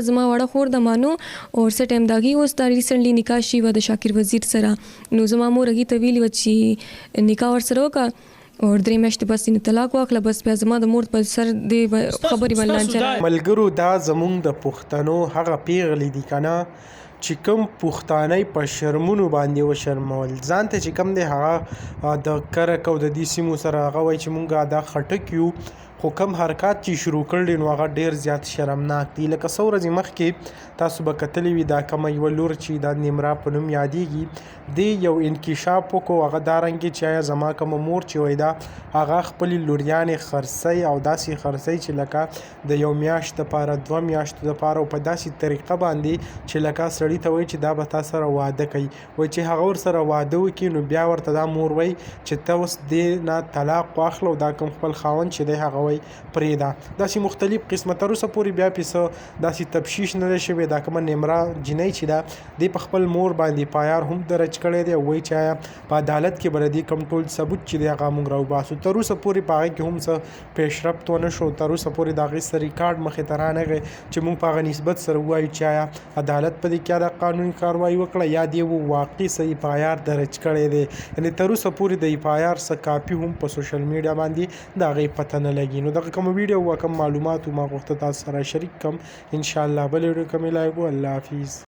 زما وړه خور د مانو اور څه ټایم د هغې اوس دا ریسنټلی نکاح شوي وه د شاکر وزیر سره. نو زما مور هغې ته ویلي وه چې نکاح ورسره وکړه اور 3 میاشتې بس یې طلاق واخله. بس بیا زما د مور په سر دې خبرې باندې لانجه ملګرو دا زمونږ د پښتنو هغه پیغلې دي که نه چې کوم پښتانه په شرمونو باندې وشرمول ځان ته چې کوم دی هغه د کرک او د دې سیمو سره هغه وایي چې مونږ دا خټک یو خو کم حرکات چې شروع کړل نو هغه ډیر زیات شرمناک دي. لکه څو ورځې مخکې تاسو به کتلی وي دا کومه یوه لور چې دا نیمرا په نوم یادیږي دې یو انکشاف وکړو هغه دا رنګې چې آیا زما کومه مور چې وایي دا هغه خپلې لوریانې خرڅوي او داسې خرڅوي چې لکه د یو میاشت دپاره 2 میاشتو دپاره او په داسې طریقه باندې چې لکه سړي ته وایي چې دا به تا سره واده کوي وایي چې هغه ورسره واده وکړي نو بیا ورته دا مور وایي چې ته اوس دې نه طلاق واخله او دا کوم خپل خاوند چې دی هغه پرېږده. داسې مختلف قسمه تر اوسه پورې بیا پې داسې تفشیش نه دی شوی. دا کومه نیمرا جنۍ چې ده دې په خپل مور باندې پایار هم درج کړی دی او وایي چې آیا په عدالت کې به د دې کوم ټول ثبوت چې دی هغه موږ راوباسو. تر اوسه پورې په هغې کې هم څه پیشرفت ونه شو. تر اوسه پورې د هغې څه ریکارډ مخې ته رانغی چې موږ په هغه نسبت سره ووایو چې آیا عدالت په دې کې دا قانوني کاروایي وکړه یا دې واقعي څه پایار درج کړی دی. یعنې تر اوسه پورې د پایار څه کاپي هم په سوشل میډیا باندې د هغې پته نه لګي. نو دغه کوم ویډیو او کوم معلومات ما غوښته تاسو سره شریک کړم. انشاءالله بل ویډیو کې مې لایق. الله حافظ.